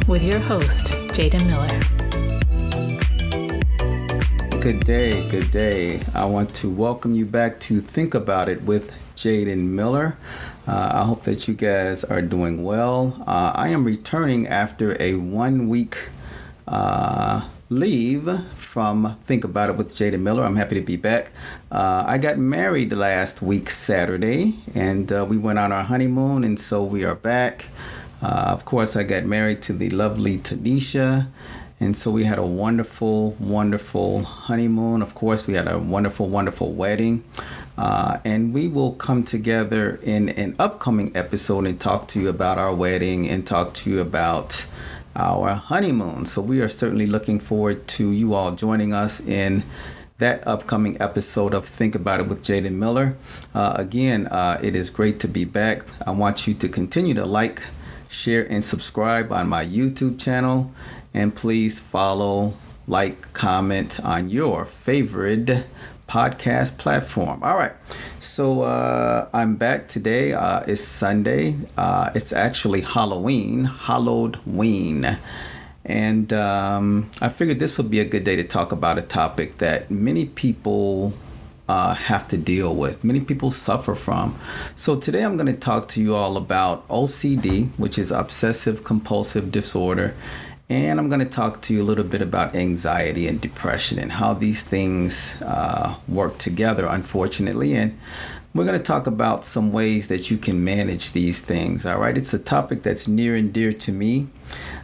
with your host, Jaden Miller. Good day. I want to welcome you back to Think About It with Jaden Miller. I hope that you guys are doing well. I am returning after a 1 week leave from Think About It with Jaden Miller. I'm happy to be back. I got married last week, Saturday, and we went on our honeymoon, and so we are back. Of course, I got married to the lovely Tanisha, and so we had a wonderful honeymoon. Of course, we had a wonderful wedding. And we will come together in an upcoming episode and talk to you about our wedding and talk to you about our honeymoon. So we are certainly looking forward to you all joining us in that upcoming episode of Think About It with Jaden Miller. Again, it is great to be back. I want you to continue to like, share, and subscribe on my YouTube channel. And please follow, like, comment on your favorite podcast platform. All right. So I'm back today. It's Sunday. It's actually Halloween. And I figured this would be a good day to talk about a topic that many people have to deal with. Many people suffer from. So today I'm going to talk to you all about OCD, which is obsessive-compulsive disorder. And I'm going to talk to you a little bit about anxiety and depression and how these things work together, unfortunately. And we're going to talk about some ways that you can manage these things. All right. It's a topic that's near and dear to me.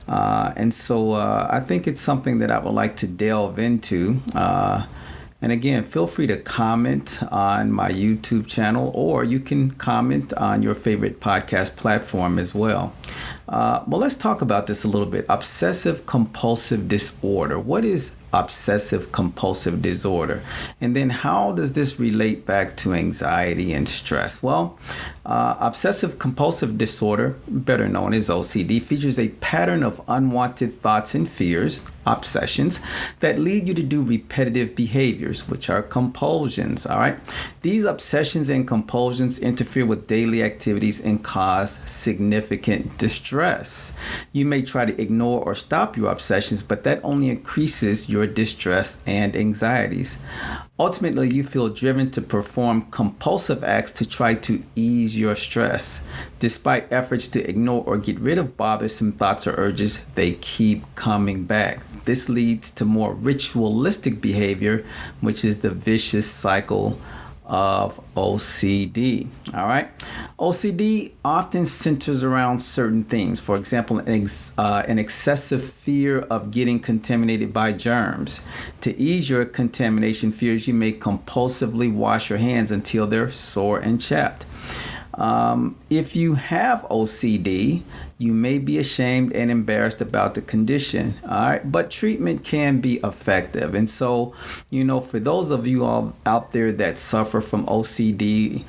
And so I think it's something that I would like to delve into. And again, feel free to comment on my YouTube channel, or you can comment on your favorite podcast platform as well. Well, let's talk about this a little bit. Obsessive-compulsive disorder. What is obsessive-compulsive disorder? And then how does this relate back to anxiety and stress? Well, obsessive-compulsive disorder, better known as OCD, features a pattern of unwanted thoughts and fears, obsessions, that lead you to do repetitive behaviors, which are compulsions. All right. These obsessions and compulsions interfere with daily activities and cause significant distress. You may try to ignore or stop your obsessions, but that only increases your distress and anxieties. Ultimately, you feel driven to perform compulsive acts to try to ease your stress. Despite efforts to ignore or get rid of bothersome thoughts or urges, they keep coming back. This leads to more ritualistic behavior, which is the vicious cycle of OCD. All right. OCD often centers around certain things. For example, an excessive fear of getting contaminated by germs. To ease your contamination fears, you may compulsively wash your hands until they're sore and chapped. If you have OCD, you may be ashamed and embarrassed about the condition. All right. But treatment can be effective. And so, for those of you all out there that suffer from OCD,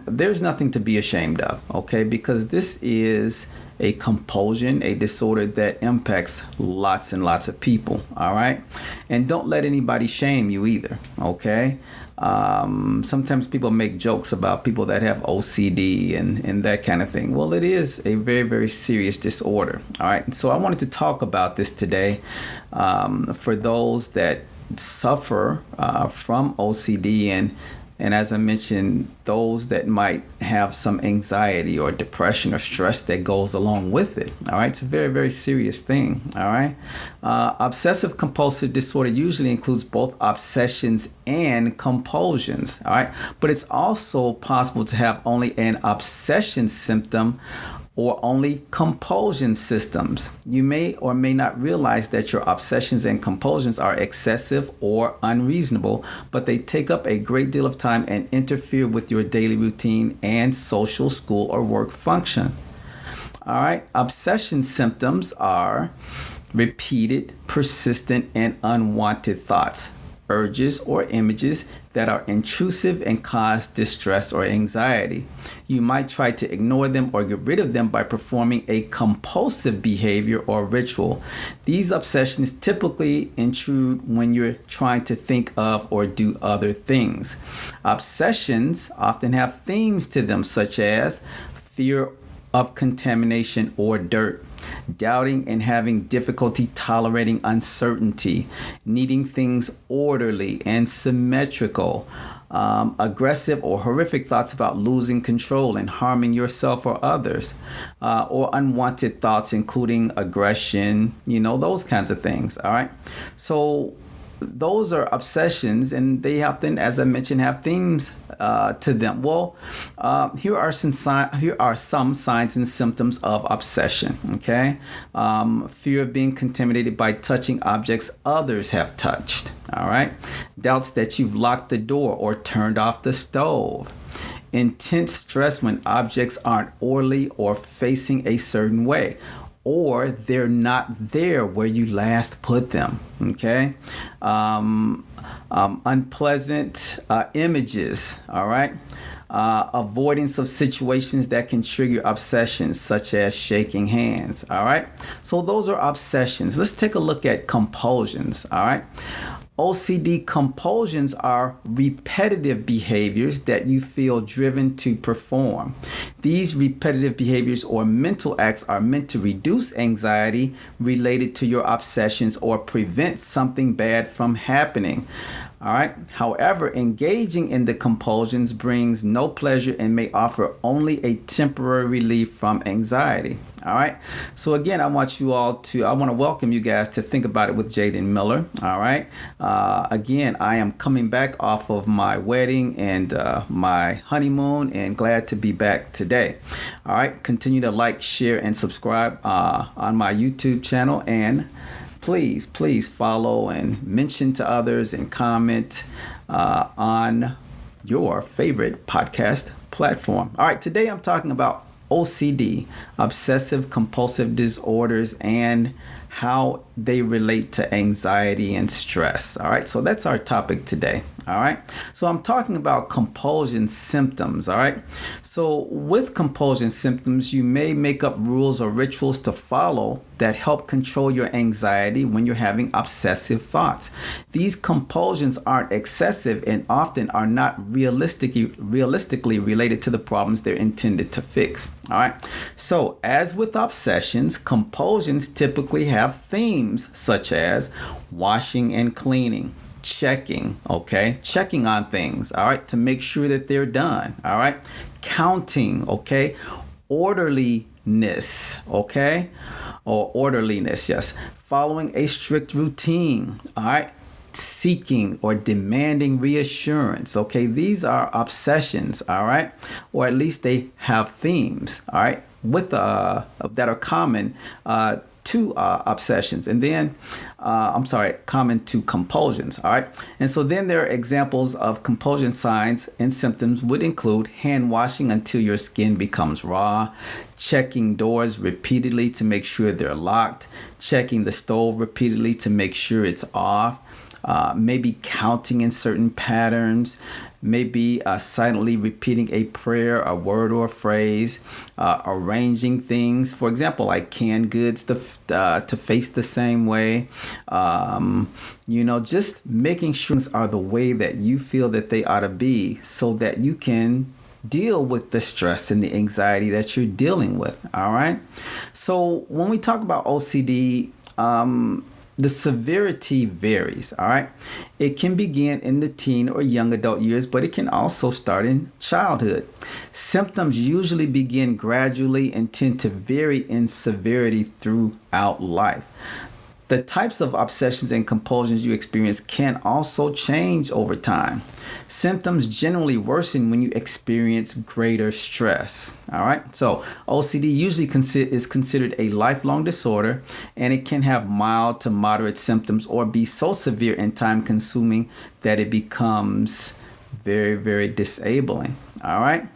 there's nothing to be ashamed of. OK, because this is a compulsion, a disorder that impacts lots and lots of people. All right. And don't let anybody shame you either. OK. Sometimes people make jokes about people that have OCD and that kind of thing. Well, it is a very, very serious disorder. All right. So I wanted to talk about this today for those that suffer from OCD and as I mentioned, those that might have some anxiety or depression or stress that goes along with it. All right. It's a very, very serious thing. All right. Obsessive compulsive disorder usually includes both obsessions and compulsions. All right. But it's also possible to have only an obsession symptom or only compulsion systems. You may or may not realize that your obsessions and compulsions are excessive or unreasonable, but they take up a great deal of time and interfere with your daily routine and social, school, or work function. All right. Obsession symptoms are repeated, persistent, and unwanted thoughts, urges, or images that are intrusive and cause distress or anxiety. You might try to ignore them or get rid of them by performing a compulsive behavior or ritual. These obsessions typically intrude when you're trying to think of or do other things. Obsessions often have themes to them, such as fear of contamination or dirt, doubting and having difficulty tolerating uncertainty, needing things orderly and symmetrical, aggressive or horrific thoughts about losing control and harming yourself or others, or unwanted thoughts, including aggression, those kinds of things. All right. So those are obsessions, and they often, as I mentioned, have themes to them. Well, here are some signs and symptoms of obsession. Okay, fear of being contaminated by touching objects others have touched. All right, doubts that you've locked the door or turned off the stove. Intense stress when objects aren't orderly or facing a certain way, or they're not there where you last put them. Okay. Unpleasant images. All right. Avoidance of situations that can trigger obsessions, such as shaking hands. All right. So those are obsessions. Let's take a look at compulsions. All right. OCD compulsions are repetitive behaviors that you feel driven to perform. These repetitive behaviors or mental acts are meant to reduce anxiety related to your obsessions or prevent something bad from happening. All right. However, engaging in the compulsions brings no pleasure and may offer only a temporary relief from anxiety. All right. So again, I want to welcome you guys to Think About It with Jaden Miller. All right. Again, I am coming back off of my wedding and my honeymoon, and glad to be back today. All right. Continue to like, share, and subscribe on my YouTube channel, and please follow and mention to others and comment on your favorite podcast platform. All right, today I'm talking about OCD, obsessive compulsive disorders, and how they relate to anxiety and stress. All right, so that's our topic today. All right, so I'm talking about compulsion symptoms. All right, so with compulsion symptoms, you may make up rules or rituals to follow that help control your anxiety when you're having obsessive thoughts. These compulsions aren't excessive and often are not realistically related to the problems they're intended to fix. All right, so as with obsessions, compulsions typically have themes such as washing and cleaning, checking on things, all right, to make sure that they're done, all right, counting, okay, orderliness, okay, or orderliness, yes, following a strict routine, all right, seeking or demanding reassurance, okay, these are obsessions, all right, or at least they have themes, all right, with that are common to obsessions, and then common to compulsions. All right, and so then there are examples of compulsion signs and symptoms would include hand washing until your skin becomes raw, checking doors repeatedly to make sure they're locked, checking the stove repeatedly to make sure it's off, maybe counting in certain patterns, maybe silently repeating a prayer, a word, or a phrase, arranging things, for example, like canned goods to face the same way, just making sure things are the way that you feel that they ought to be so that you can deal with the stress and the anxiety that you're dealing with. All right. So when we talk about OCD, the severity varies, all right? It can begin in the teen or young adult years, but it can also start in childhood. Symptoms usually begin gradually and tend to vary in severity throughout life. The types of obsessions and compulsions you experience can also change over time. Symptoms generally worsen when you experience greater stress. All right. So OCD usually is considered a lifelong disorder, and it can have mild to moderate symptoms or be so severe and time consuming that it becomes very, very disabling. All right.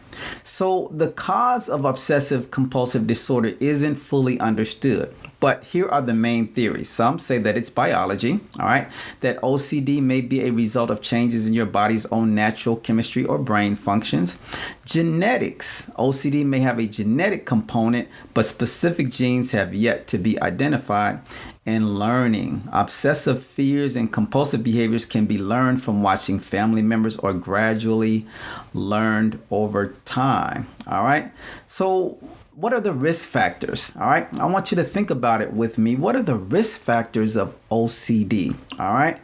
So the cause of obsessive compulsive disorder isn't fully understood. But here are the main theories. Some say that it's biology, all right, that OCD may be a result of changes in your body's own natural chemistry or brain functions. Genetics, OCD may have a genetic component, but specific genes have yet to be identified. And learning. Obsessive fears and compulsive behaviors can be learned from watching family members or gradually learned over time. All right. So what are the risk factors? All right. I want you to think about it with me. What are the risk factors of OCD? All right.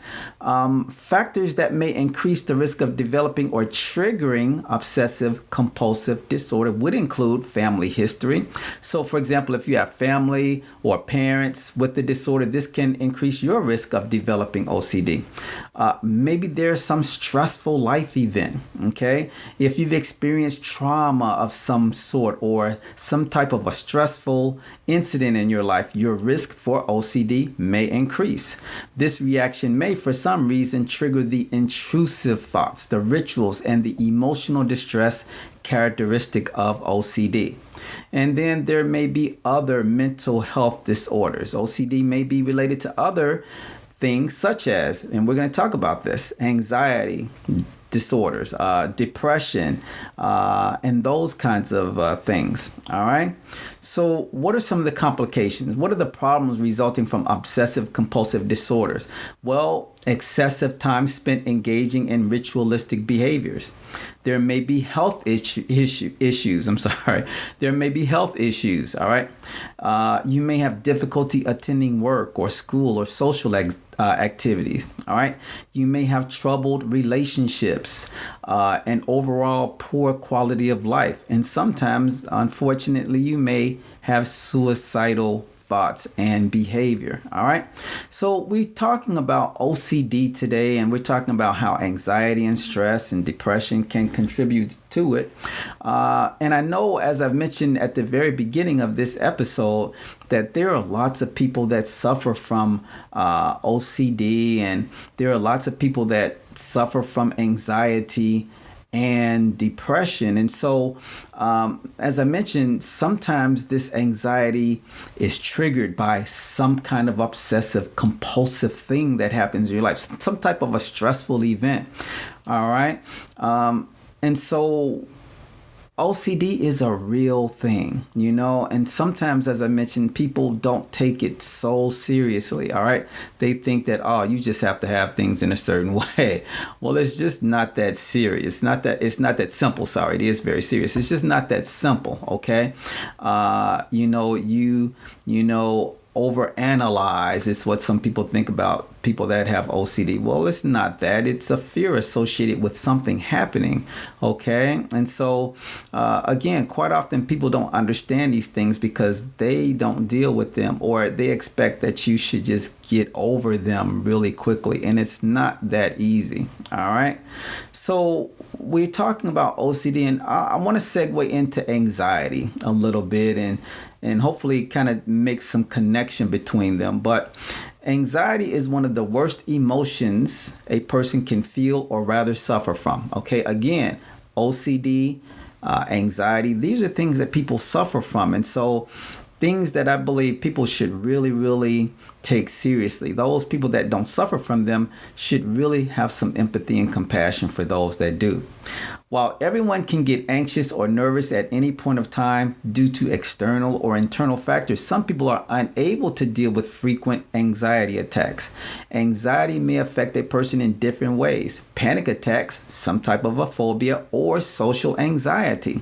Factors that may increase the risk of developing or triggering obsessive compulsive disorder would include family history. So, for example, if you have family or parents with the disorder, this can increase your risk of developing OCD. Maybe there's some stressful life event. Okay. If you've experienced trauma of some sort or some type of a stressful incident in your life, your risk for OCD may increase. This reaction may, for some reason, trigger the intrusive thoughts, the rituals, and the emotional distress characteristic of OCD. And then there may be other mental health disorders. OCD may be related to other things such as, and we're going to talk about this, anxiety disorders, depression, and those kinds of things. All right. So what are some of the complications? What are the problems resulting from obsessive compulsive disorders? Well, excessive time spent engaging in ritualistic behaviors. There may be health issues. There may be health issues. All right. You may have difficulty attending work or school or social activities. All right. You may have troubled relationships and overall poor quality of life. And sometimes, unfortunately, you may have suicidal thoughts and behavior. All right. So we're talking about OCD today, and we're talking about how anxiety and stress and depression can contribute to it. And I know, as I've mentioned at the very beginning of this episode, that there are lots of people that suffer from OCD, and there are lots of people that suffer from anxiety and depression. And so, as I mentioned, sometimes this anxiety is triggered by some kind of obsessive compulsive thing that happens in your life, some type of a stressful event. All right. And so OCD is a real thing, and sometimes, as I mentioned, people don't take it so seriously. All right. They think that, you just have to have things in a certain way. Well, it's just not that serious. It's not that simple. Sorry. It is very serious. It's just not that simple. Okay. Overanalyze. It's what some people think about people that have OCD. Well, it's not that. It's a fear associated with something happening. Okay. And so, again, quite often people don't understand these things because they don't deal with them, or they expect that you should just get over them really quickly. And it's not that easy. All right. So we're talking about OCD, and I want to segue into anxiety a little bit and hopefully kind of make some connection between them. But anxiety is one of the worst emotions a person can feel, or rather suffer from. Okay, again, OCD, anxiety, these are things that people suffer from. And so things that I believe people should really, really take seriously. Those people that don't suffer from them should really have some empathy and compassion for those that do. While everyone can get anxious or nervous at any point of time due to external or internal factors, some people are unable to deal with frequent anxiety attacks. Anxiety may affect a person in different ways: panic attacks, some type of a phobia, or social anxiety.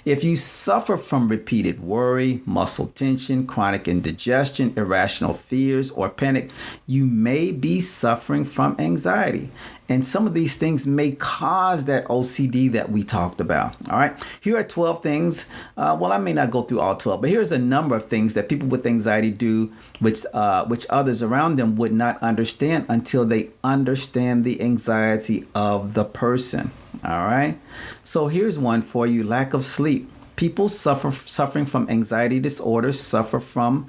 If you suffer from repeated worry, muscle tension, chronic indigestion, irrational fears, or panic, you may be suffering from anxiety. And some of these things may cause that OCD that we talked about. All right. Here are 12 things. I may not go through all 12, but here's a number of things that people with anxiety do, which others around them would not understand until they understand the anxiety of the person. All right. So here's one for you: lack of sleep. People suffering from anxiety disorders suffer from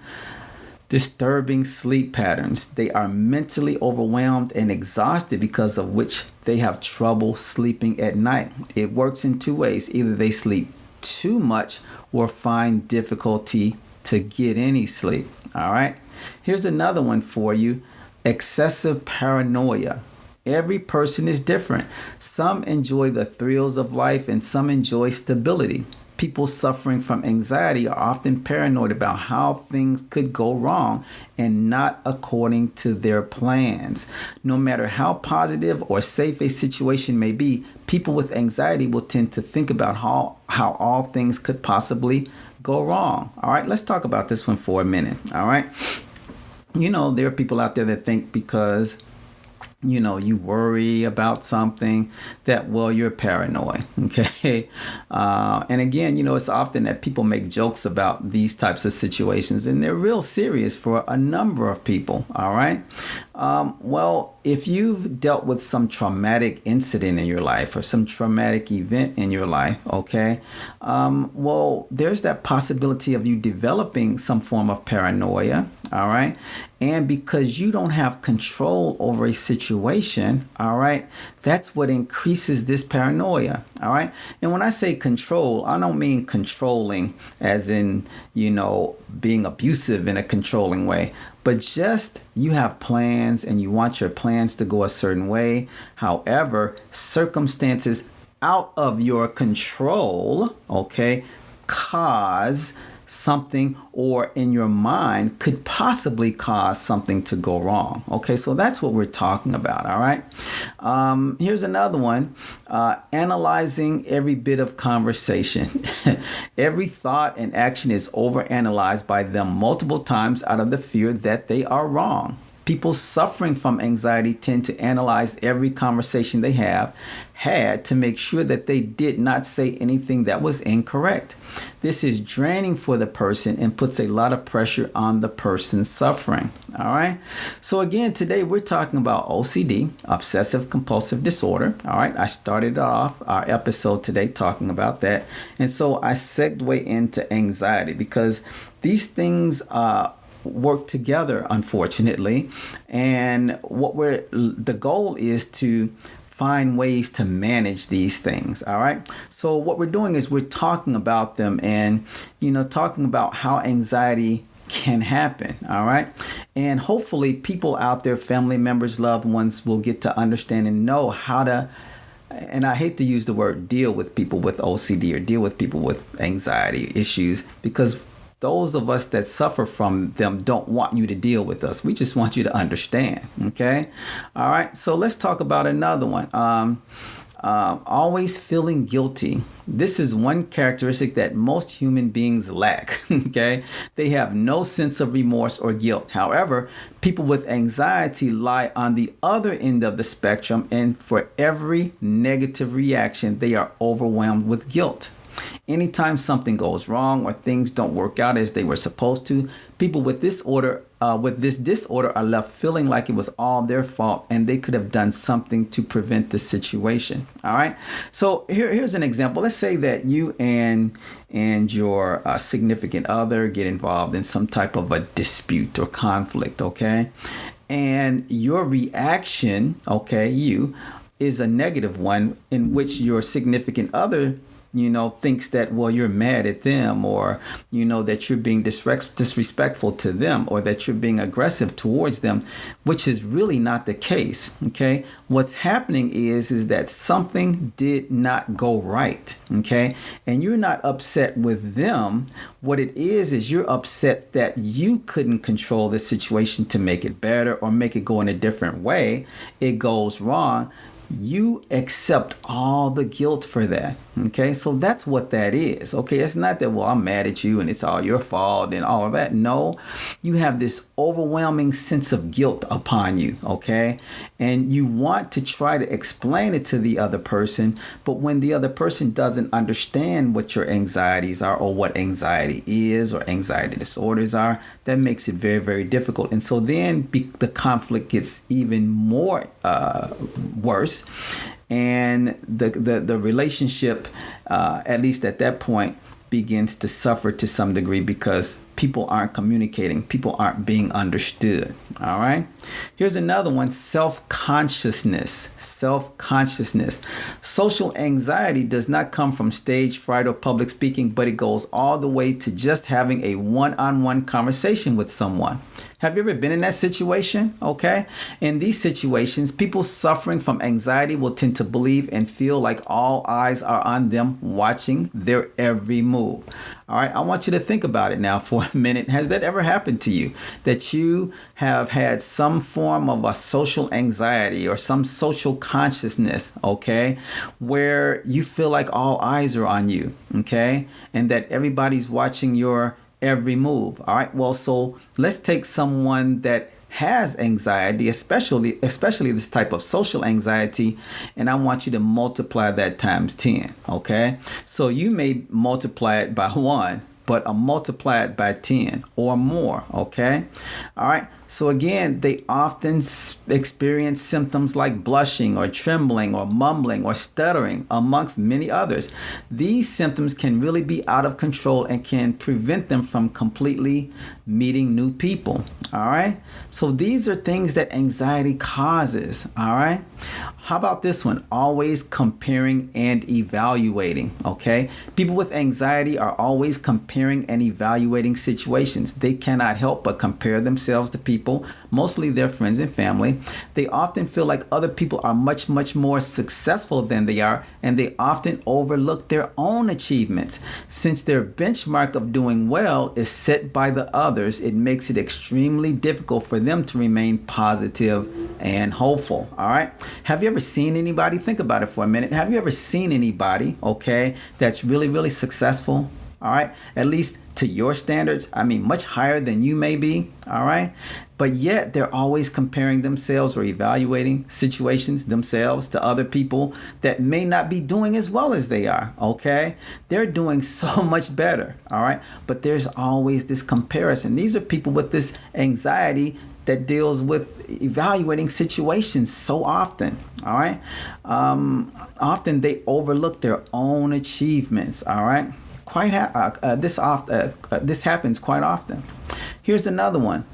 disturbing sleep patterns. They are mentally overwhelmed and exhausted, because of which they have trouble sleeping at night. It works in two ways: either they sleep too much or find difficulty to get any sleep. All right. Here's another one for you: excessive paranoia. Every person is different. Some enjoy the thrills of life and some enjoy stability. People suffering from anxiety are often paranoid about how things could go wrong and not according to their plans. No matter how positive or safe a situation may be, people with anxiety will tend to think about how all things could possibly go wrong. All right, let's talk about this one for a minute. All right. There are people out there that think because you worry about something that, well, you're paranoid. Okay. And again, it's often that people make jokes about these types of situations, and they're real serious for a number of people. All right. Well, if you've dealt with some traumatic incident in your life or some traumatic event in your life, okay, well, there's that possibility of you developing some form of paranoia. All right. And because you don't have control over a situation, all right, that's what increases this paranoia. All right. And when I say control, I don't mean controlling as in, being abusive in a controlling way, but just you have plans and you want your plans to go a certain way. However, circumstances out of your control, okay, cause something, or in your mind could possibly cause something to go wrong. Okay, so that's what we're talking about. All right. Here's another one. Analyzing every bit of conversation. Every thought and action is overanalyzed by them multiple times out of the fear that they are wrong. People suffering from anxiety tend to analyze every conversation they have had to make sure that they did not say anything that was incorrect. This is draining for the person and puts a lot of pressure on the person suffering. All right. So again, today we're talking about OCD, obsessive-compulsive disorder. All right. I started off our episode today talking about that. And so I segued into anxiety because these things work together, unfortunately. And the goal is to find ways to manage these things. All right. So what we're doing is we're talking about them and, talking about how anxiety can happen. All right. And hopefully people out there, family members, loved ones, will get to understand and know how to, and I hate to use the word deal with people with OCD or deal with people with anxiety issues, because those of us that suffer from them don't want you to deal with us. We just want you to understand. Okay. All right. So let's talk about another one. Always feeling guilty. This is one characteristic that most human beings lack. Okay. They have no sense of remorse or guilt. However, people with anxiety lie on the other end of the spectrum, and for every negative reaction, they are overwhelmed with guilt. Anytime something goes wrong or things don't work out as they were supposed to, people with this disorder are left feeling like it was all their fault and they could have done something to prevent the situation. All right. So here's an example. Let's say that you and your significant other get involved in some type of a dispute or conflict. Okay. And your reaction, is a negative one, in which your significant other thinks that, well, you're mad at them, or, that you're being disrespectful to them, or that you're being aggressive towards them, which is really not the case. Okay. What's happening is that something did not go right. Okay. And you're not upset with them. What it is you're upset that you couldn't control the situation to make it better or make it go in a different way. It goes wrong. You accept all the guilt for that. Okay, so that's what that is. Okay, it's not that, well, I'm mad at you and it's all your fault and all of that. No, you have this overwhelming sense of guilt upon you. Okay, and you want to try to explain it to the other person, but when the other person doesn't understand what your anxieties are or what anxiety is or anxiety disorders are, that makes it very, very difficult. And so then the conflict gets even more worse. And the relationship, at least at that point, begins to suffer to some degree because people aren't communicating. People aren't being understood. All right. Here's another one. Self-consciousness. Self-consciousness. Social anxiety does not come from stage fright or public speaking, but it goes all the way to just having a one-on-one conversation with someone. Have you ever been in that situation? Okay. In these situations, people suffering from anxiety will tend to believe and feel like all eyes are on them, watching their every move. All right, I want you to think about it now for a minute. Has that ever happened to you? That you have had some form of a social anxiety or some social consciousness, okay, where you feel like all eyes are on you, okay, and that everybody's watching your every move. All right, well, so let's take someone that has anxiety, especially this type of social anxiety, and I want you to multiply that times 10. Okay, so you may multiply it by 1, but multiply it by 10 or more. Okay, all right. So again, they often experience symptoms like blushing or trembling or mumbling or stuttering, amongst many others. These symptoms can really be out of control and can prevent them from completely meeting new people. All right. So these are things that anxiety causes. All right. How about this one? Always comparing and evaluating. Okay. People with anxiety are always comparing and evaluating situations. They cannot help but compare themselves to people, mostly their friends and family. They often feel like other people are much, much more successful than they are, and they often overlook their own achievements. Since their benchmark of doing well is set by the others, it makes it extremely difficult for them to remain positive and hopeful. All right. Have you ever seen anybody? Think about it for a minute. Have you ever seen anybody, okay, that's really, really successful? All right. At least to your standards. I mean, much higher than you may be. All right. But yet they're always comparing themselves or evaluating situations themselves to other people that may not be doing as well as they are. Okay. They're doing so much better. All right. But there's always this comparison. These are people with this anxiety that deals with evaluating situations so often. All right. Often they overlook their own achievements. All right. This happens quite often. Here's another one.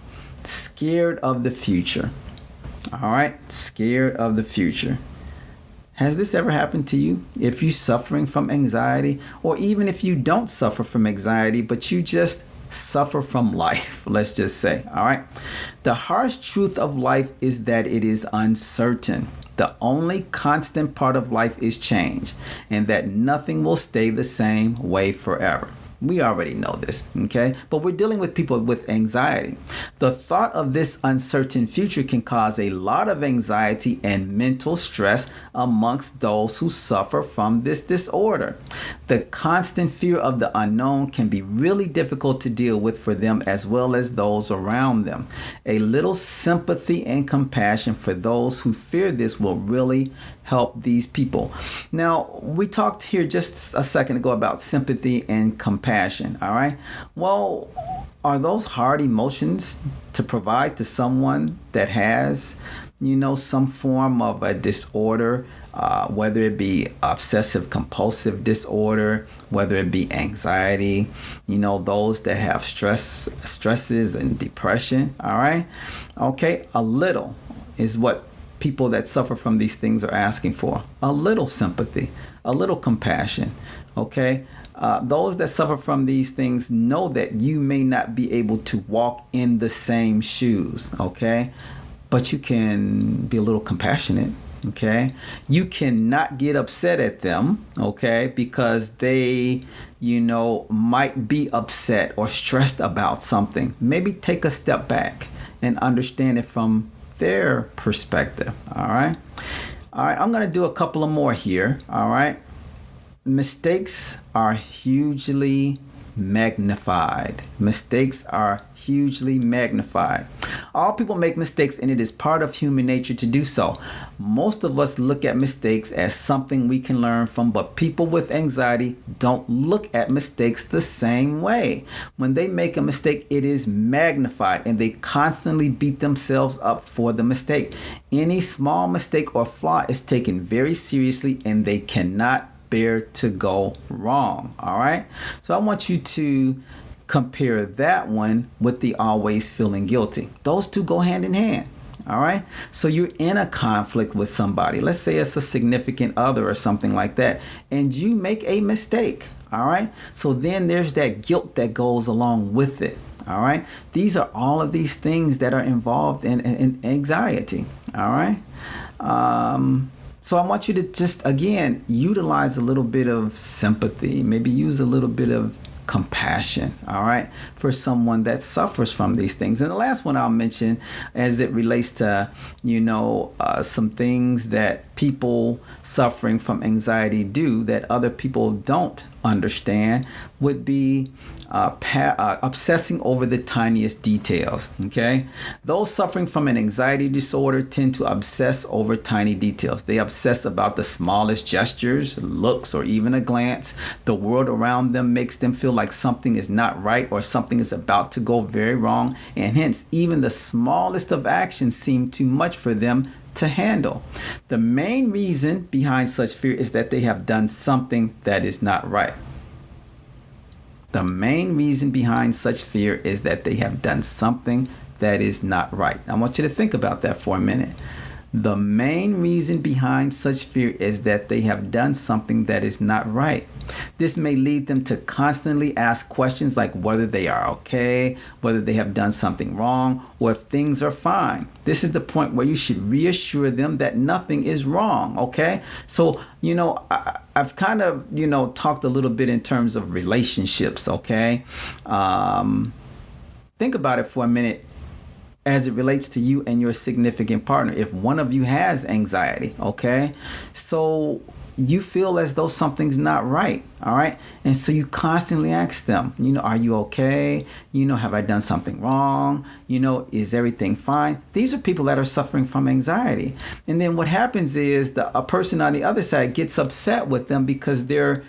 Scared of the future. All right. Scared of the future. Has this ever happened to you? If you're suffering from anxiety, or even if you don't suffer from anxiety, but you just suffer from life, let's just say. All right. The harsh truth of life is that it is uncertain. The only constant part of life is change, and that nothing will stay the same way forever. We already know this, okay? But we're dealing with people with anxiety. The thought of this uncertain future can cause a lot of anxiety and mental stress amongst those who suffer from this disorder. The constant fear of the unknown can be really difficult to deal with for them as well as those around them. A little sympathy and compassion for those who fear this will really help these people. Now, we talked here just a second ago about sympathy and compassion, all right? Well, are those hard emotions to provide to someone that has, some form of a disorder, whether it be obsessive-compulsive disorder, whether it be anxiety, those that have stresses and depression, all right? Okay, a little is what people that suffer from these things are asking for. A little sympathy, a little compassion, okay? Those that suffer from these things know that you may not be able to walk in the same shoes, okay? But you can be a little compassionate, okay? You cannot get upset at them, okay? Because they, might be upset or stressed about something. Maybe take a step back and understand it from their perspective. All right. I'm going to do a couple of more here. All right. Mistakes are hugely magnified. Mistakes are hugely magnified. All people make mistakes, and it is part of human nature to do so. Most of us look at mistakes as something we can learn from, but people with anxiety don't look at mistakes the same way. When they make a mistake, it is magnified, and they constantly beat themselves up for the mistake. Any small mistake or flaw is taken very seriously, and they cannot bear to go wrong. All right. So I want you to compare that one with the always feeling guilty. Those two go hand in hand. All right. So you're in a conflict with somebody. Let's say it's a significant other or something like that, and you make a mistake. All right. So then there's that guilt that goes along with it. All right. These are all of these things that are involved in anxiety. All right. So I want you to just, again, utilize a little bit of sympathy, maybe use a little bit of compassion, all right, for someone that suffers from these things. And the last one I'll mention as it relates to, some things that people suffering from anxiety do that other people don't understand would be obsessing over the tiniest details. Okay, those suffering from an anxiety disorder tend to obsess over tiny details. They obsess about the smallest gestures, looks, or even a glance. The world around them makes them feel like something is not right or something is about to go very wrong, and hence even the smallest of actions seem too much for them to handle. The main reason behind such fear is that they have done something that is not right. The main reason behind such fear is that they have done something that is not right. I want you to think about that for a minute. The main reason behind such fear is that they have done something that is not right. This may lead them to constantly ask questions like whether they are okay, whether they have done something wrong, or if things are fine. This is the point where you should reassure them that nothing is wrong, okay? So, I've kind of, talked a little bit in terms of relationships, okay? Think about it for a minute as it relates to you and your significant partner. If one of you has anxiety, okay? So you feel as though something's not right, all right? And so you constantly ask them, are you okay? Have I done something wrong? Is everything fine? These are people that are suffering from anxiety. And then what happens is a person on the other side gets upset with them because they're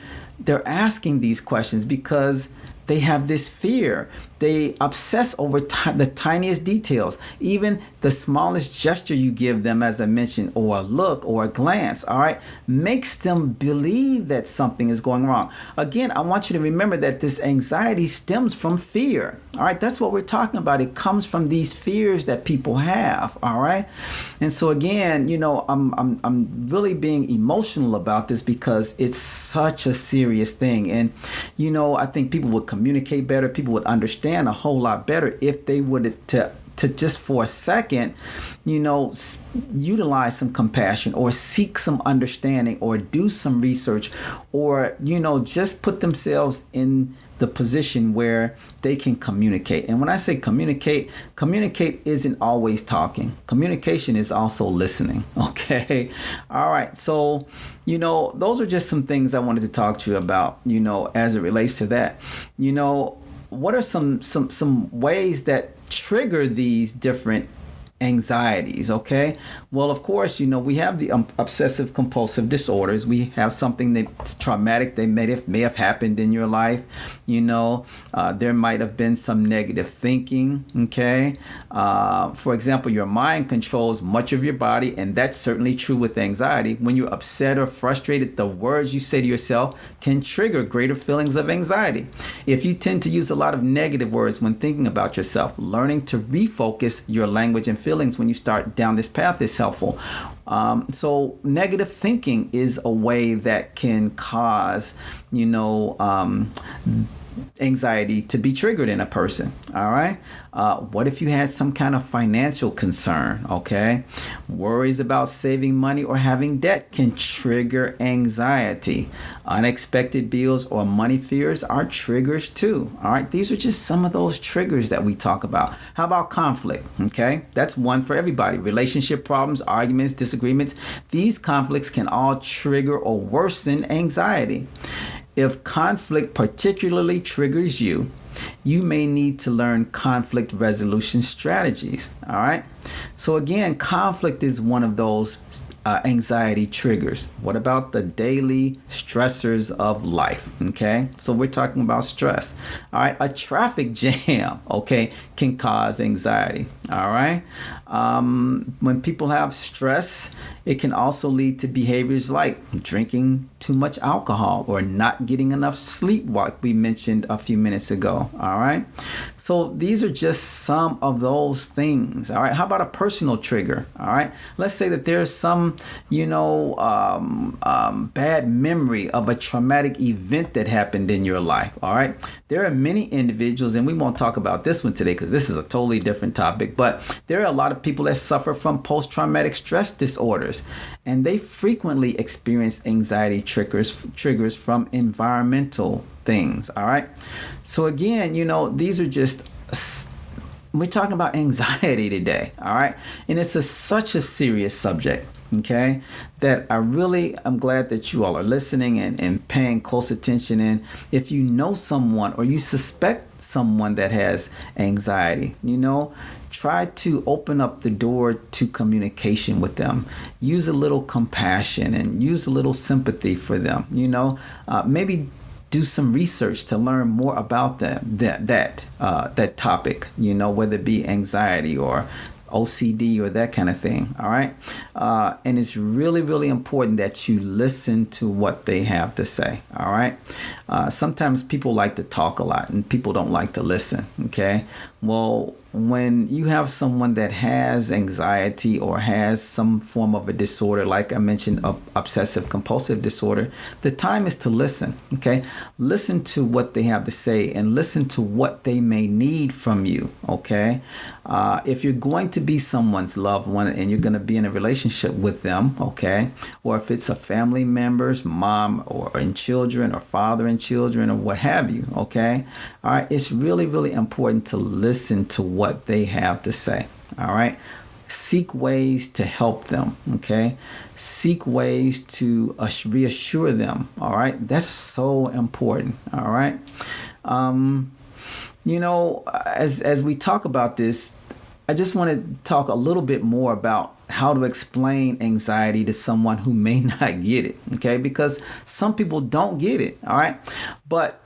asking these questions because they have this fear. They obsess over the tiniest details, even the smallest gesture you give them, as I mentioned, or a look or a glance, all right, makes them believe that something is going wrong. Again, I want you to remember that this anxiety stems from fear, all right? That's what we're talking about. It comes from these fears that people have, all right? And so again, I'm really being emotional about this because it's such a serious thing. And, I think people would communicate better. People would understand a whole lot better if they would to just for a second, utilize some compassion or seek some understanding or do some research or, just put themselves in the position where they can communicate. And when I say communicate isn't always talking. Communication is also listening. Okay. All right. So, those are just some things I wanted to talk to you about, as it relates to that. What are some ways that trigger these different anxieties? Okay, well, of course, we have the obsessive compulsive disorders. We have something that's traumatic that may have happened in your life. There might have been some negative thinking. Okay, for example, your mind controls much of your body, and that's certainly true with anxiety. When you're upset or frustrated, the words you say to yourself can trigger greater feelings of anxiety. If you tend to use a lot of negative words when thinking about yourself, learning to refocus your language and feelings when you start down this path is helpful. So negative thinking is a way that can cause, anxiety to be triggered in a person. All right. What if you had some kind of financial concern? Okay. Worries about saving money or having debt can trigger anxiety. Unexpected bills or money fears are triggers too. All right. These are just some of those triggers that we talk about. How about conflict? Okay. That's one for everybody. Relationship problems, arguments, disagreements. These conflicts can all trigger or worsen anxiety. If conflict particularly triggers you, you may need to learn conflict resolution strategies. All right. So again, conflict is one of those anxiety triggers. What about the daily stressors of life? Okay. So we're talking about stress. All right. A traffic jam, okay, can cause anxiety. All right. When people have stress, it can also lead to behaviors like drinking too much alcohol or not getting enough sleep, like we mentioned a few minutes ago. All right. So these are just some of those things. All right. How about a personal trigger? All right. Let's say that there's some, bad memory of a traumatic event that happened in your life. All right. There are many individuals, and we won't talk about this one today because this is a totally different topic, but there are a lot of people that suffer from post-traumatic stress disorders, and they frequently experience anxiety triggers from environmental things. All right. So again, these are just, we're talking about anxiety today. All right. And it's such a serious subject. Okay, that I'm glad that you all are listening and paying close attention. And if you know someone or you suspect someone that has anxiety, try to open up the door to communication with them. Use a little compassion and use a little sympathy for them. Maybe do some research to learn more about that topic. Whether it be anxiety or OCD or that kind of thing. All right. And it's really, really important that you listen to what they have to say. All right. Sometimes people like to talk a lot and people don't like to listen. Okay. Well, when you have someone that has anxiety or has some form of a disorder, like I mentioned, obsessive-compulsive disorder, the time is to listen. Okay. Listen to what they have to say and listen to what they may need from you. Okay. If you're going to be someone's loved one and you're going to be in a relationship with them, okay, or if it's a family member's mom or in children or father and children or what have you, okay, all right, it's really, really important to listen to what they have to say. All right. Seek ways to help them. Okay. Seek ways to reassure them. All right. That's so important. All right. As we talk about this, I just want to talk a little bit more about how to explain anxiety to someone who may not get it. Okay. Because some people don't get it. All right. But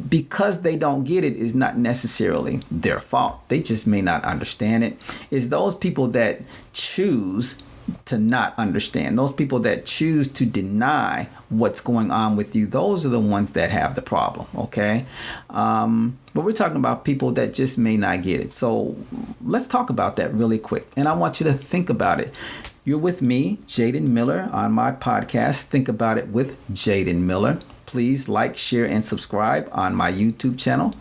because they don't get it is not necessarily their fault. They just may not understand it. It's those people that choose to not understand. Those people that choose to deny what's going on with you. Those are the ones that have the problem. Okay. But we're talking about people that just may not get it. So let's talk about that really quick. And I want you to think about it. You're with me, Jaden Miller, on my podcast, Think About It with Jaden Miller. Please like, share, and subscribe on my YouTube channel.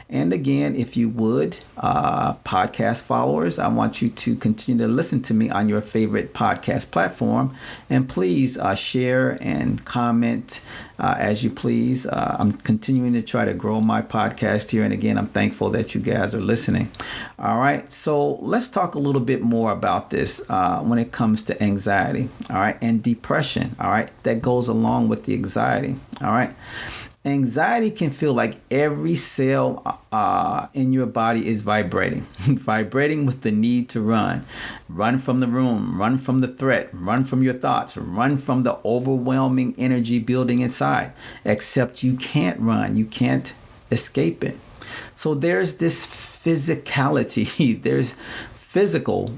And again, if you would, podcast followers, I want you to continue to listen to me on your favorite podcast platform. And please share and comment as you please. I'm continuing to try to grow my podcast here. And again, I'm thankful that you guys are listening. All right. So let's talk a little bit more about this when it comes to anxiety. All right. And depression. All right. That goes along with the anxiety. All right. Anxiety can feel like every cell in your body is vibrating, vibrating with the need to run from the room, run from the threat, run from your thoughts, run from the overwhelming energy building inside, except you can't run, you can't escape it. So there's this physicality, there's physical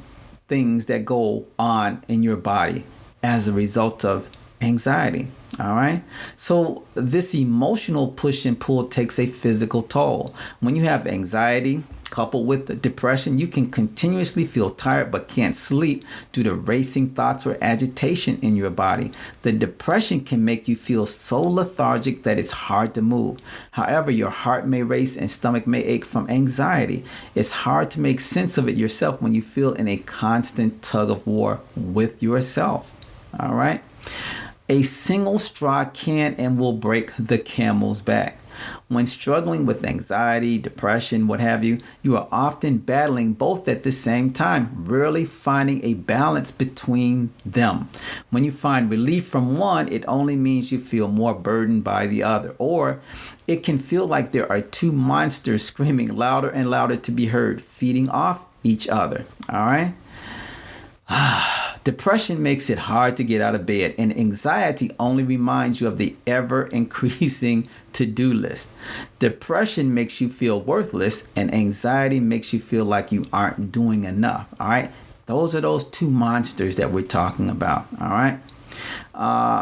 things that go on in your body as a result of anxiety. All right. So this emotional push and pull takes a physical toll. When you have anxiety coupled with depression, you can continuously feel tired but can't sleep due to racing thoughts or agitation in your body. The depression can make you feel so lethargic that it's hard to move. However, your heart may race and stomach may ache from anxiety. It's hard to make sense of it yourself when you feel in a constant tug of war with yourself. All right. A single straw can and will break the camel's back. When struggling with anxiety, depression, what have you, you are often battling both at the same time, rarely finding a balance between them. When you find relief from one, it only means you feel more burdened by the other. Or it can feel like there are two monsters screaming louder and louder to be heard, feeding off each other. All right? Depression makes it hard to get out of bed, and anxiety only reminds you of the ever-increasing to-do list. Depression makes you feel worthless, and anxiety makes you feel like you aren't doing enough. All right? Those are those two monsters that we're talking about. All right?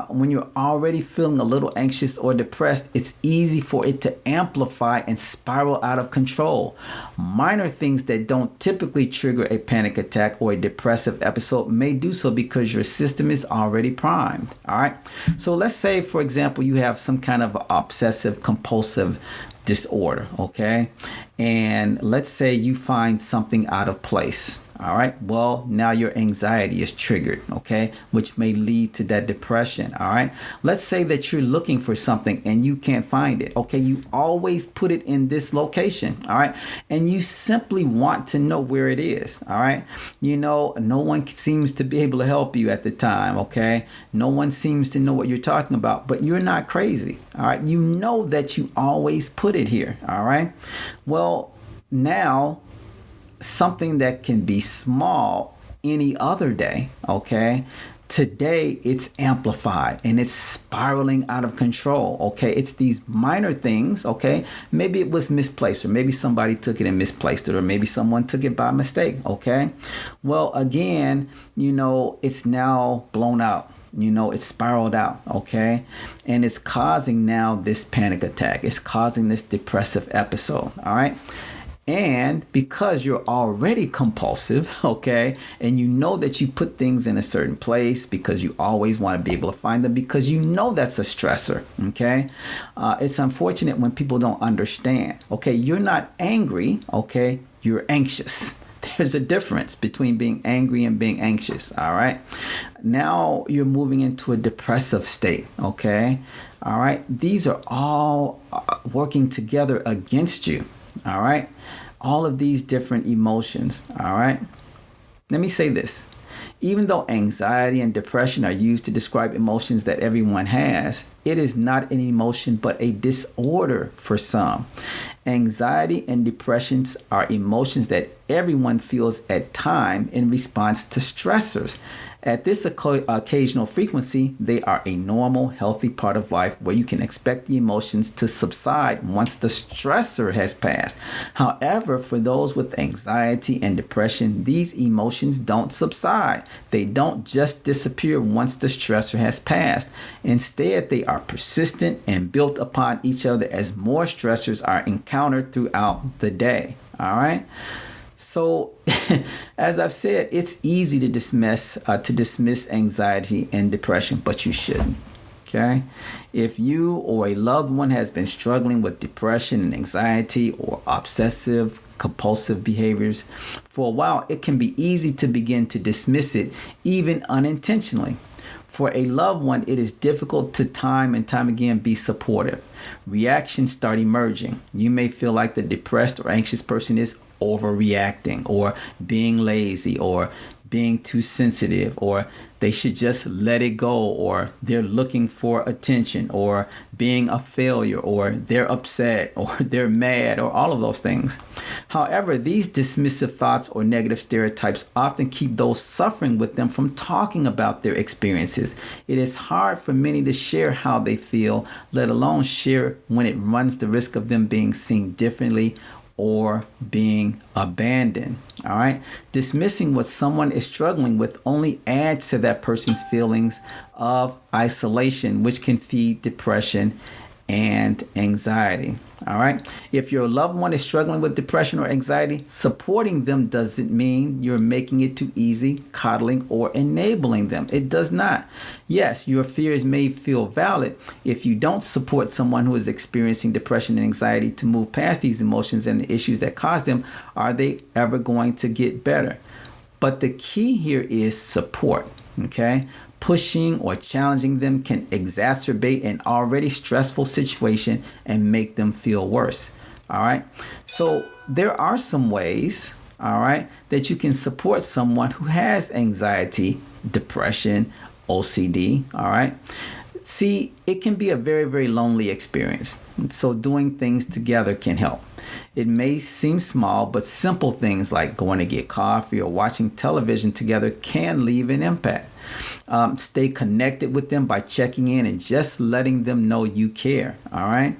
When you're already feeling a little anxious or depressed, it's easy for it to amplify and spiral out of control. Minor things that don't typically trigger a panic attack or a depressive episode may do so because your system is already primed. All right. So let's say, for example, you have some kind of obsessive-compulsive disorder. Okay. And let's say you find something out of place. All right. Well, now your anxiety is triggered, okay, which may lead to that depression. All right. Let's say that you're looking for something and you can't find it. Okay. You always put it in this location. All right. And you simply want to know where it is. All right. No one seems to be able to help you at the time. Okay. No one seems to know what you're talking about, but you're not crazy. All right. You know that you always put it here. All right. Well, now something that can be small any other day, okay? Today it's amplified and it's spiraling out of control, okay? It's these minor things, okay? Maybe it was misplaced, or maybe somebody took it and misplaced it, or maybe someone took it by mistake, okay? Well, again, it's now blown out. It's spiraled out, okay? And it's causing now this panic attack. It's causing this depressive episode, all right? And because you're already compulsive, okay, and you know that you put things in a certain place because you always want to be able to find them, because that's a stressor, okay? It's unfortunate when people don't understand, okay? You're not angry, okay? You're anxious. There's a difference between being angry and being anxious, all right? Now you're moving into a depressive state, okay? All right? These are all working together against you, all right? All of these different emotions, all right? Let me say this. Even though anxiety and depression are used to describe emotions that everyone has, it is not an emotion but a disorder for some. Anxiety and depressions are emotions that everyone feels at time in response to stressors. At this occasional frequency, they are a normal, healthy part of life where you can expect the emotions to subside once the stressor has passed. However, for those with anxiety and depression, these emotions don't subside. They don't just disappear once the stressor has passed. Instead, they are persistent and built upon each other as more stressors are encountered throughout the day. All right? So, as I've said, it's easy to dismiss anxiety and depression, but you shouldn't. Okay? If you or a loved one has been struggling with depression and anxiety or obsessive compulsive behaviors for a while, it can be easy to begin to dismiss it, even unintentionally. For a loved one, it is difficult to time and time again be supportive. Reactions start emerging. You may feel like the depressed or anxious person is overreacting, or being lazy, or being too sensitive, or they should just let it go, or they're looking for attention, or being a failure, or they're upset, or they're mad, or all of those things. However, these dismissive thoughts or negative stereotypes often keep those suffering with them from talking about their experiences. It is hard for many to share how they feel, let alone share when it runs the risk of them being seen differently or being abandoned. All right. Dismissing what someone is struggling with only adds to that person's feelings of isolation, which can feed depression and anxiety. All right. If your loved one is struggling with depression or anxiety, supporting them doesn't mean you're making it too easy, coddling, or enabling them. It does not. Yes, your fears may feel valid. If you don't support someone who is experiencing depression and anxiety to move past these emotions and the issues that cause them, are they ever going to get better? But the key here is support. Okay. Pushing or challenging them can exacerbate an already stressful situation and make them feel worse. All right. So there are some ways, all right, that you can support someone who has anxiety, depression, OCD. All right. See, it can be a very, very lonely experience. So doing things together can help. It may seem small, but simple things like going to get coffee or watching television together can leave an impact. Stay connected with them by checking in and just letting them know you care. All right.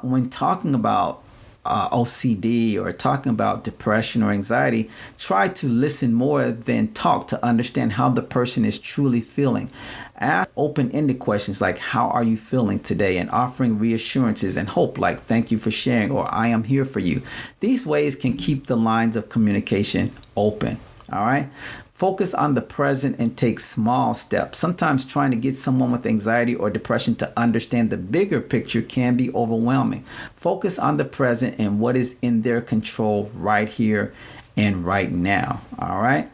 When talking about OCD or talking about depression or anxiety, try to listen more than talk to understand how the person is truly feeling. Ask open-ended questions like, how are you feeling today? And offering reassurances and hope like, thank you for sharing, or I am here for you. These ways can keep the lines of communication open. All right. Focus on the present and take small steps. Sometimes trying to get someone with anxiety or depression to understand the bigger picture can be overwhelming. Focus on the present and what is in their control right here and right now. All right.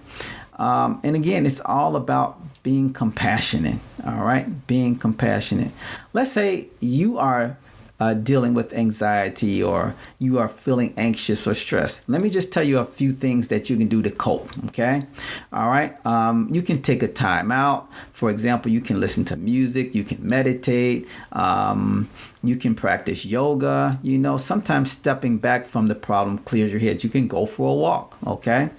And again, it's all about being compassionate. All right. Being compassionate. Let's say you are dealing with anxiety or you are feeling anxious or stressed. Let me just tell you a few things that you can do to cope. Okay. All right. You can take a time out. For example, you can listen to music. You can meditate. You can practice yoga. Sometimes stepping back from the problem clears your head. You can go for a walk. Okay.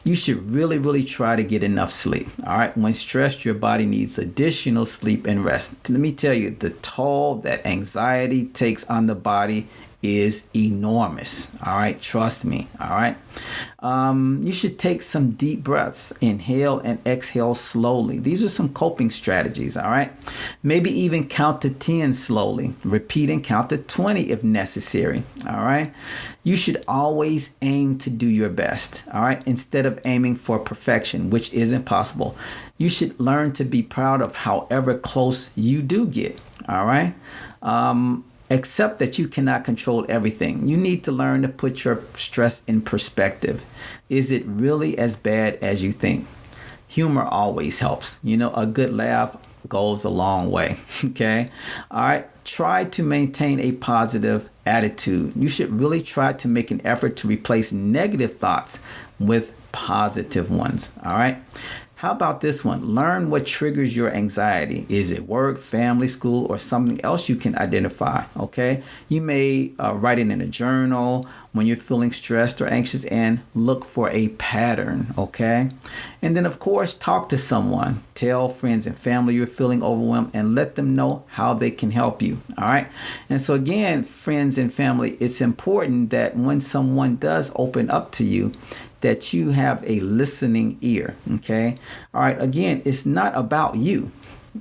You should really, really try to get enough sleep. All right. When stressed, your body needs additional sleep and rest. Let me tell you, the toll that anxiety takes on the body is enormous. All right. Trust me. All right. You should take some deep breaths. Inhale and exhale slowly. These are some coping strategies. All right. Maybe even count to 10 slowly. Repeat and count to 20 if necessary. All right. You should always aim to do your best. All right. Instead of aiming for perfection, which isn't possible. You should learn to be proud of however close you do get. All right. Accept that you cannot control everything. You need to learn to put your stress in perspective. Is it really as bad as you think? Humor always helps. A good laugh goes a long way. Okay. All right. Try to maintain a positive attitude. You should really try to make an effort to replace negative thoughts with positive ones. All right. How about this one? Learn what triggers your anxiety. Is it work, family, school, or something else you can identify? Okay. You may write it in a journal when you're feeling stressed or anxious and look for a pattern. Okay. And then, of course, talk to someone. Tell friends and family you're feeling overwhelmed and let them know how they can help you. All right. And so, again, friends and family, it's important that when someone does open up to you, that you have a listening ear. Okay. All right. Again, it's not about you.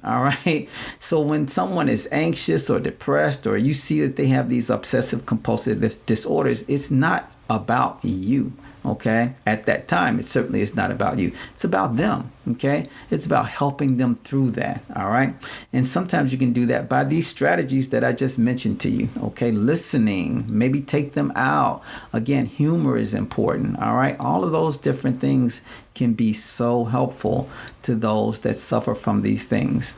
All right. So when someone is anxious or depressed, or you see that they have these obsessive compulsive disorders, it's not about you. Okay. At that time, it certainly is not about you. It's about them. Okay. It's about helping them through that. All right. And sometimes you can do that by these strategies that I just mentioned to you. Okay. Listening, maybe take them out. Again, humor is important. All right. All of those different things can be so helpful to those that suffer from these things.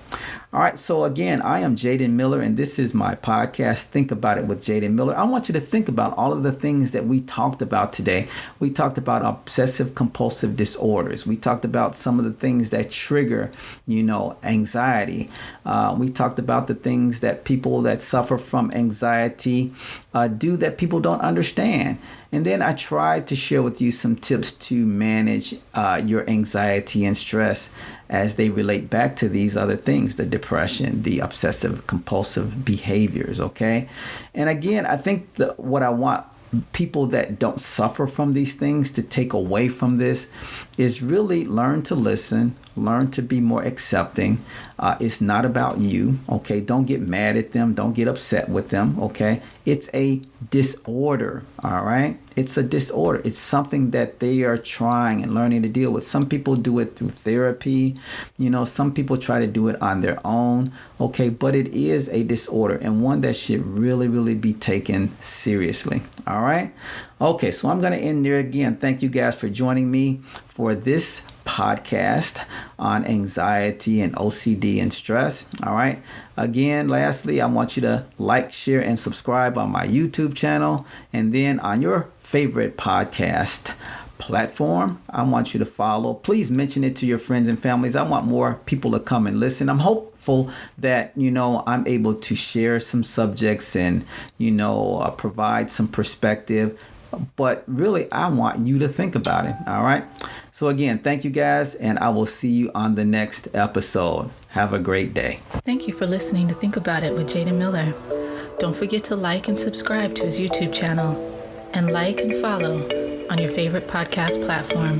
All right. So again, I am Jaden Miller, and this is my podcast, Think About It with Jaden Miller. I want you to think about all of the things that we talked about today. We talked about obsessive compulsive disorders. We talked about some of the things that trigger, anxiety. We talked about the things that people that suffer from anxiety do that people don't understand. And then I tried to share with you some tips to manage your anxiety and stress as they relate back to these other things, the depression, the obsessive compulsive behaviors. Okay. And again, I think what I want people that don't suffer from these things to take away from this is really learn to listen, learn to be more accepting. It's not about you. Okay. Don't get mad at them. Don't get upset with them. Okay. It's a disorder. All right. It's a disorder. It's something that they are trying and learning to deal with. Some people do it through therapy. Some people try to do it on their own. Okay. But it is a disorder, and one that should really, really be taken seriously. All right. Okay. So I'm going to end there again. Thank you guys for joining me for this podcast on anxiety and OCD and stress. All right. Again, lastly, I want you to like, share, and subscribe on my YouTube channel. And then on your favorite podcast platform, I want you to follow. Please mention it to your friends and families. I want more people to come and listen. I'm hopeful that, I'm able to share some subjects and, provide some perspective. But really, I want you to think about it. All right. So again, thank you guys, and I will see you on the next episode. Have a great day. Thank you for listening to Think About It with Jaden Miller. Don't forget to like and subscribe to his YouTube channel, and like and follow on your favorite podcast platform.